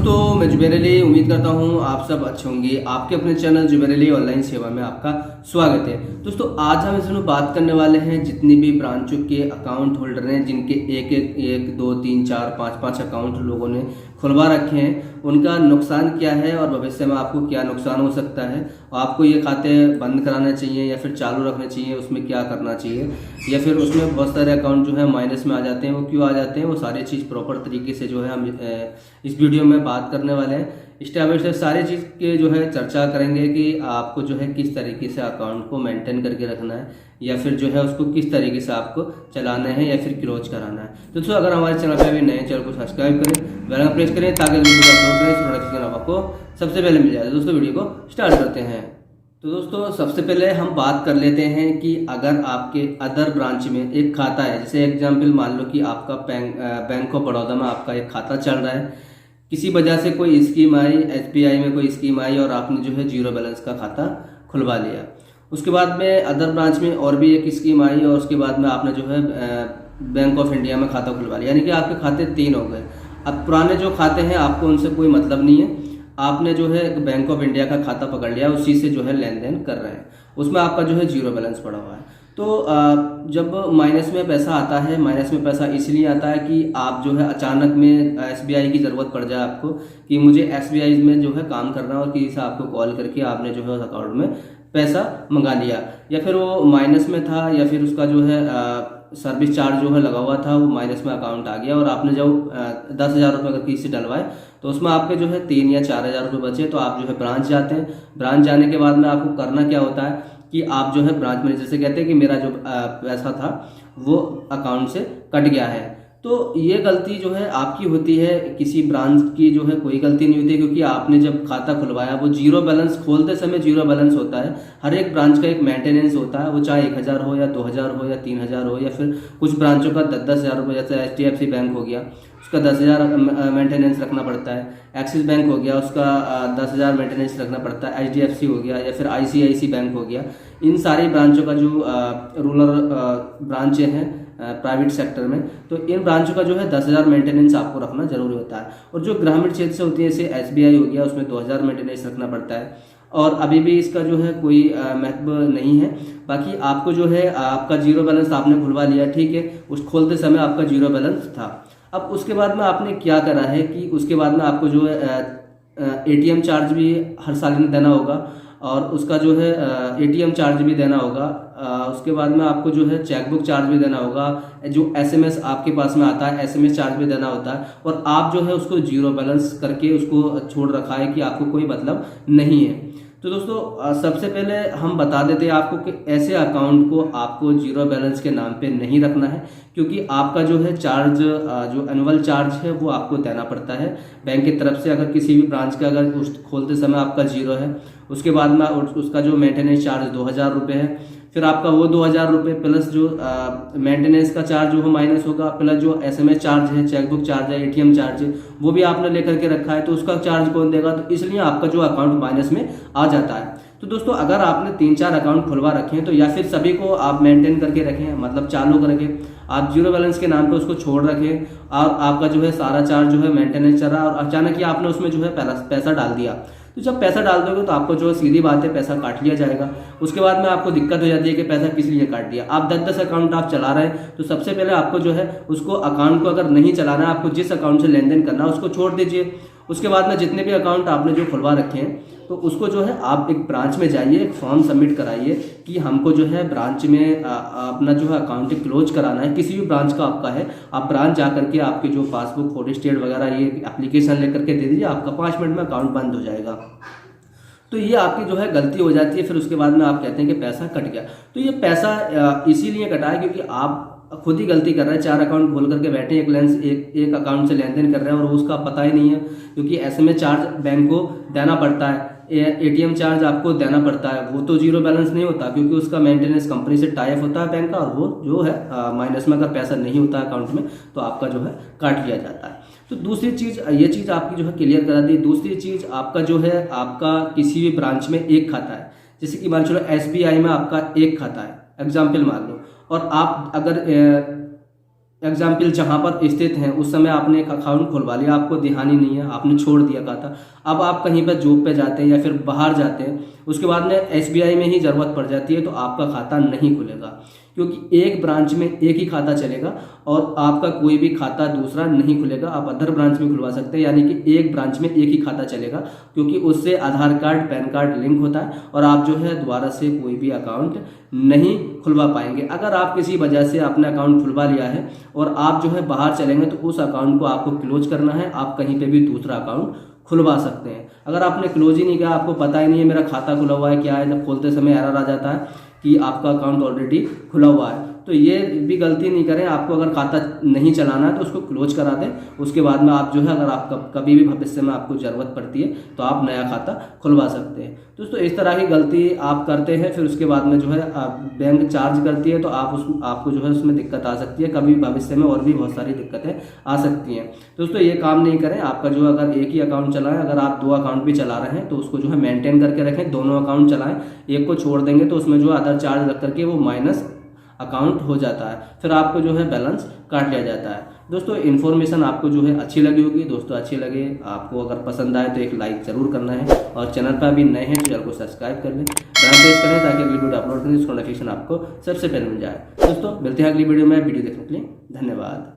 दोस्तों, मैं जुबैर अली उम्मीद करता हूँ आप सब अच्छे होंगे। आपके अपने चैनल जुबैर अली ऑनलाइन सेवा में आपका स्वागत है। दोस्तों, आज हम इसमें बात करने वाले हैं जितनी भी ब्रांचों के अकाउंट होल्डर हैं, जिनके एक दो तीन चार पाँच अकाउंट लोगों ने खुलवा रखे हैं, उनका नुकसान क्या है और भविष्य में आपको क्या नुकसान हो सकता है, और आपको ये खाते बंद कराना चाहिए या फिर चालू रखने चाहिए, उसमें क्या करना चाहिए, या फिर उसमें बहुत सारे अकाउंट जो है माइनस में आ जाते हैं, वो क्यों आ जाते हैं, वो सारी चीज़ प्रॉपर तरीके से जो है हम इस वीडियो में बात करने वाले हैं। स्टेप बाय स्टेप सारी चीज़ के जो है चर्चा करेंगे कि आपको जो है किस तरीके से अकाउंट को मेंटेन करके रखना है, या फिर जो है उसको किस तरीके से आपको चलाना है या फिर क्लोज कराना है। तो दोस्तों, अगर हमारे चैनल पर अभी नए चैनल को सब्सक्राइब करें, बेल आइकन प्रेस करें ताकि वीडियो अपलोड करें नोटिफिकेशन आपको सबसे पहले मिल जाए। दोस्तों, वीडियो को स्टार्ट करते हैं। तो दोस्तों, सबसे पहले हम बात कर लेते हैं कि अगर आपके अदर ब्रांच में एक खाता है, जैसे एग्जाम्पल मान लो कि आपका बैंक ऑफ बड़ौदा में आपका एक खाता चल रहा है, किसी वजह से कोई स्कीम आई, SBI में कोई स्कीम आई और आपने जो है जीरो बैलेंस का खाता खुलवा लिया। उसके बाद में अदर ब्रांच में और भी एक स्कीम आई और उसके बाद में आपने जो है बैंक ऑफ इंडिया में खाता खुलवा लिया, यानी कि आपके खाते 3 हो गए। अब पुराने जो खाते हैं आपको उनसे कोई मतलब नहीं है, आपने जो है बैंक ऑफ इंडिया का खाता पकड़ लिया, उसी से जो है लेन देन कर रहे हैं, उसमें आपका जो है जीरो बैलेंस पड़ा हुआ है। तो जब माइनस में पैसा आता है, माइनस में पैसा इसलिए आता है कि आप जो है अचानक में SBI की ज़रूरत पड़ जाए आपको कि मुझे SBI में जो है काम करना है, और किसी से आपको कॉल करके आपने जो है उस अकाउंट में पैसा मंगा लिया, या फिर वो माइनस में था, या फिर उसका जो है सर्विस चार्ज जो है लगा हुआ था, वो माइनस में अकाउंट आ गया, और आपने जब 10,000 रुपये अगर किसी से डलवाए तो उसमें आपके जो है 3 या 4,000 रुपये बचे, तो आप जो है ब्रांच जाते हैं। ब्रांच जाने के बाद में आपको करना क्या होता है कि आप जो है ब्रांच मैनेजर से कहते हैं कि मेरा जो पैसा था वो अकाउंट से कट गया है। तो ये गलती जो है आपकी होती है, किसी ब्रांच की जो है कोई गलती नहीं होती, क्योंकि आपने जब खाता खुलवाया वो जीरो बैलेंस खोलते समय जीरो बैलेंस होता है। हर एक ब्रांच का एक मेंटेनेंस होता है, वो चाहे 1,000 हो या 2,000 हो या 3,000 हो, या फिर कुछ ब्रांचों का 10,000 रुपये, जैसे HDFC बैंक हो गया उसका 10,000 मेंटेनेंस रखना पड़ता है, एक्सिस बैंक हो गया उसका 10,000 मेंटेनेंस रखना पड़ता है, HDFC हो गया, या फिर ICICI बैंक हो गया। इन सारी ब्रांचों का जो रूरल ब्रांचें हैं प्राइवेट सेक्टर में, तो इन ब्रांचों का जो है 10,000 मेंटेनेंस आपको रखना जरूरी होता है। और जो ग्रामीण क्षेत्र से होती है, जैसे SBI हो गया, उसमें 2,000 मेंटेनेंस रखना पड़ता है, और अभी भी इसका जो है कोई महत्व नहीं है। बाकी आपको जो है आपका जीरो बैलेंस आपने खुलवा लिया, ठीक है, उस खोलते समय आपका जीरो बैलेंस था। अब उसके बाद में आपने क्या करा है कि उसके बाद में आपको जो है ATM चार्ज भी हर साल में देना होगा, और उसका जो है ATM चार्ज भी देना होगा। उसके बाद में आपको जो है चेकबुक चार्ज भी देना होगा, जो SMS आपके पास में आता है SMS चार्ज भी देना होता है, और आप जो है उसको जीरो बैलेंस करके उसको छोड़ रखा है कि आपको कोई मतलब नहीं है। तो दोस्तों, सबसे पहले हम बता देते हैं आपको कि ऐसे अकाउंट को आपको जीरो बैलेंस के नाम पे नहीं रखना है, क्योंकि आपका जो है चार्ज, जो एनुअल चार्ज है वो आपको देना पड़ता है बैंक की तरफ से। अगर किसी भी ब्रांच का अगर उस खोलते समय आपका जीरो है, उसके बाद में उसका जो मेंटेनेंस चार्ज 2,000 रुपये है, फिर आपका वो 2,000 रुपये प्लस जो मेंटेनेंस का चार्ज जो माइनस होगा, प्लस जो SMS चार्ज है, चेकबुक चार्ज है, ATM चार्ज है, वो भी आपने लेकर के रखा है, तो उसका चार्ज कौन देगा? तो इसलिए आपका जो अकाउंट माइनस में आ जाता है। तो दोस्तों, अगर आपने 3-4 अकाउंट खुलवा रखे हैं, तो या फिर सभी को आप मेंटेन करके रखें, मतलब चालू करके आप जीरो बैलेंस के नाम पे उसको छोड़ रखें, और आपका जो है सारा चार्ज जो है मेंटेनेंस चल रहा है, और अचानक ही आपने उसमें जो है पैसा डाल दिया, तो जब पैसा डाल दोगे तो आपको जो सीधी बात है पैसा काट लिया जाएगा। उसके बाद में आपको दिक्कत हो जाती है कि पैसा किस लिए काट दिया। आप 10-10 अकाउंट आप चला रहे हैं, तो सबसे पहले आपको जो है उसको अकाउंट को अगर नहीं चलाना है, आपको जिस अकाउंट से लेन देन करना है उसको छोड़ दीजिए। उसके बाद में जितने भी अकाउंट आपने जो खुलवा रखे हैं, तो उसको जो है आप एक ब्रांच में जाइए, एक फॉर्म सबमिट कराइए कि हमको जो है ब्रांच में अपना जो है अकाउंट क्लोज कराना है। किसी भी ब्रांच का आपका है, आप ब्रांच जा करके आपकी जो पासबुक, फोटोस्टेट वगैरह ये एप्लीकेशन लेकर के दे दीजिए, आपका 5 मिनट में अकाउंट बंद हो जाएगा। तो ये आपकी जो है गलती हो जाती है, फिर उसके बाद में आप कहते हैं कि पैसा कट गया। तो ये पैसा इसीलिए कटा है क्योंकि आप खुद ही गलती कर रहे हैं। 4 अकाउंट खोल करके बैठे, एक अकाउंट से लेन देन कर रहे हैं और उसका पता ही नहीं है, क्योंकि SMS चार्ज बैंक को देना पड़ता है, ATM चार्ज आपको देना पड़ता है, वो तो जीरो बैलेंस नहीं होता, क्योंकि उसका मेंटेनेंस कंपनी से टाई अप होता है बैंक का, और वो जो है माइनस में अगर पैसा नहीं होता अकाउंट में तो आपका जो है काट लिया जाता है। तो दूसरी चीज़, ये चीज़ आपकी जो है क्लियर करा दी। दूसरी चीज़, आपका जो है आपका किसी भी ब्रांच में एक खाता है, जैसे कि मान चलो SBI में आपका एक खाता है, एग्जाम्पल मान लो, और आप अगर एग्जाम्पल जहाँ पर स्थित हैं उस समय आपने एक अकाउंट खुलवा लिया, आपको ध्यान ही नहीं है, आपने छोड़ दिया खाता। अब आप कहीं पर जॉब पे जाते हैं या फिर बाहर जाते हैं, उसके बाद में एसबीआई में ही ज़रूरत पड़ जाती है, तो आपका खाता नहीं खुलेगा, क्योंकि एक ब्रांच में एक ही खाता चलेगा और आपका कोई भी खाता दूसरा नहीं खुलेगा। आप अदर ब्रांच में खुलवा सकते हैं, यानी कि एक ब्रांच में एक ही खाता चलेगा, क्योंकि उससे आधार कार्ड पैन कार्ड लिंक होता है और आप जो है दोबारा से कोई भी अकाउंट नहीं खुलवा पाएंगे। अगर आप किसी वजह से अपना अकाउंट खुलवा लिया है और आप जो है बाहर चलेंगे तो उस अकाउंट को आपको क्लोज करना है, आप कहीं पे भी दूसरा अकाउंट खुलवा सकते हैं। अगर आपने क्लोज ही नहीं किया, आपको पता ही नहीं है मेरा खाता खुला हुआ है क्या है, जब खोलते समय एरर आ जाता है कि आपका अकाउंट ऑलरेडी खुला हुआ है, तो ये भी गलती नहीं करें। आपको अगर खाता नहीं चलाना है तो उसको क्लोज करा दें, उसके बाद में आप जो है अगर आप कभी भी भविष्य में आपको ज़रूरत पड़ती है तो आप नया खाता खुलवा सकते हैं। दोस्तों इस तरह की गलती आप करते हैं, फिर उसके बाद में जो है बैंक चार्ज करती है, तो आपको जो है उसमें दिक्कत आ सकती है, कभी भविष्य में और भी बहुत सारी दिक्कतें आ सकती हैं। दोस्तों ये काम नहीं करें। आपका जो अगर एक ही अकाउंट चलाएं, अगर आप 2 अकाउंट भी चला रहे हैं तो उसको जो है मेंटेन करके रखें, दोनों अकाउंट चलाएं। एक को छोड़ देंगे तो उसमें जो अदर चार्ज रख करके वो माइनस अकाउंट हो जाता है, फिर आपको जो है बैलेंस काट लिया जाता है। दोस्तों इन्फॉर्मेशन आपको जो है अच्छी लगी होगी। दोस्तों अच्छी लगे, आपको अगर पसंद आए तो एक लाइक जरूर करना है, और चैनल पर अभी नए हैं तो चैनल को सब्सक्राइब कर लें, बेल प्रेस करें ताकि अगली वीडियो अपलोड करें उसका नोटिफिकेशन आपको सबसे पहले मिल जाए। दोस्तों मिलते हैं अगली वीडियो में। वीडियो देखने के लिए धन्यवाद।